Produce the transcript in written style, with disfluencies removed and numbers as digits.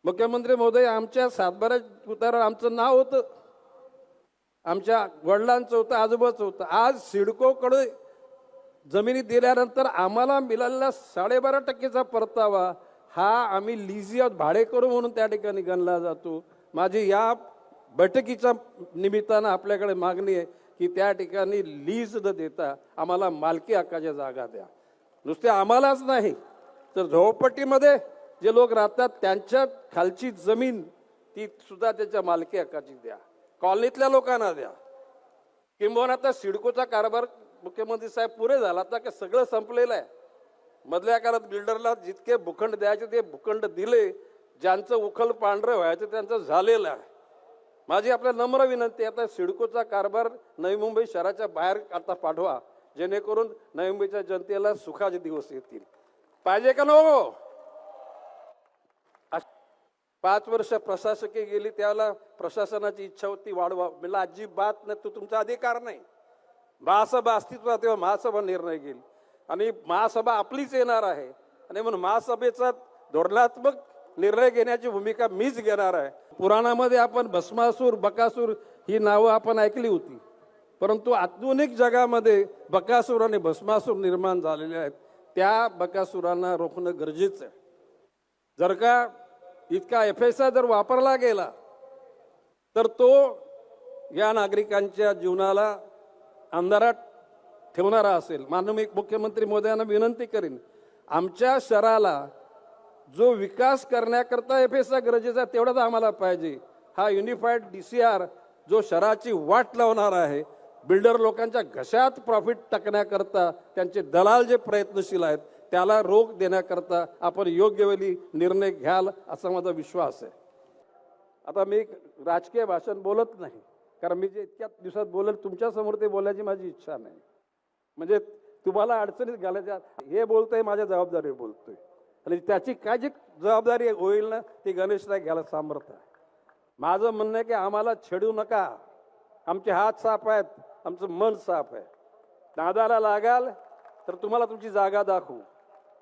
मुख्यमंत्री महोदय, आमच्या सातबारा उतारावर आमचं नाव होतं, आमच्या वडिलांचं होतं, आजोबाचं होतं. आज सिडकोकडे जमिनी दिल्यानंतर आम्हाला मिळालेला 12.5% परतावा हा आम्ही लिझियात भाडेकरू म्हणून त्या ठिकाणी गणला जातो. माझी या बैठकीच्या निमित्तानं आपल्याकडे मागणी आहे की त्या ठिकाणी लीज न देता आम्हाला मालकी हक्काच्या जागा द्या. नुसते आम्हालाच नाही तर झोपडपट्टीमध्ये जे लोक राहतात त्यांच्या खालची जमीन ती सुद्धा त्याच्या मालकी हक्काची द्या, कॉलनीतल्या लोकांना द्या. किंबहुना आता सिडकोचा कारभार मुख्यमंत्री साहेब पुरे झाला, आता का सगळं संपलेलं आहे. मधल्या काळात बिल्डरला जितके भूखंड द्यायचे ते भूखंड दिले, ज्यांचं उखल पांढरं व्हायचं त्यांचं झालेलं आहे. माझी आपल्याला नम्र विनंती आहे, आता सिडकोचा कारभार नवी मुंबई शहराच्या बाहेर आता पाठवा, जेणेकरून नवी मुंबईच्या जनतेला सुखाचे दिवस येतील. पाहिजे का नको? 5 वर्ष प्रशासकीय गेली, त्यावेळेला प्रशासनाची इच्छा होती वाढवा, म्हणलं अजिबात नाही, तो तुमचा अधिकार नाही. महासभा अस्तित्वात तेव्हा महासभा निर्णय घेईल आणि महासभा आपलीच येणार आहे आणि म्हणून महासभेचा धोरणात्मक निर्णय घेण्याची भूमिका मीच घेणार आहे. पुराणामध्ये आपण भस्मासूर, बकासूर ही नावं आपण ऐकली होती, परंतु आधुनिक जगामध्ये बकासूर आणि भस्मासूर निर्माण झालेले आहेत. त्या बकासुरांना रोखणं गरजेचं आहे. जर का इतका FSI जर वापरला गेला तर तो या नागरिकांच्या जीवनाला अंधारात ठेवणारा असेल. माननीय मुख्यमंत्री महोदयांना विनंती करीन, आमच्या शहराला जो विकास करण्याकरता FSI गरजेचा आहे तेवढाच आम्हाला पाहिजे. हा युनिफाईड DCR जो शहराची वाट लावणार आहे, बिल्डर लोकांच्या घशात प्रॉफिट टाकण्याकरता त्यांचे दलाल जे प्रयत्नशील आहेत त्याला रोख देण्याकरता आपण योग्य वेळी निर्णय घ्याल असा माझा विश्वास आहे. आता मी राजकीय भाषण बोलत नाही, कारण मी जे इतक्या दिवसात बोलेल तुमच्यासमोर ते बोलायची माझी इच्छा नाही. म्हणजे तुम्हाला अडचणीत घालायच्या, हे बोलतोय माझ्या जबाबदारीवर बोलतोय आणि त्याची काय जी जबाबदारी होईल ना ती गणेशला घ्यायला सामर्थ्य आहे. माझं म्हणणं आहे की आम्हाला छेडू नका, आमचे हात साफ आहेत, आमचं मन साफ आहे. नादाला लागाल तर तुम्हाला तुमची जागा दाखवू.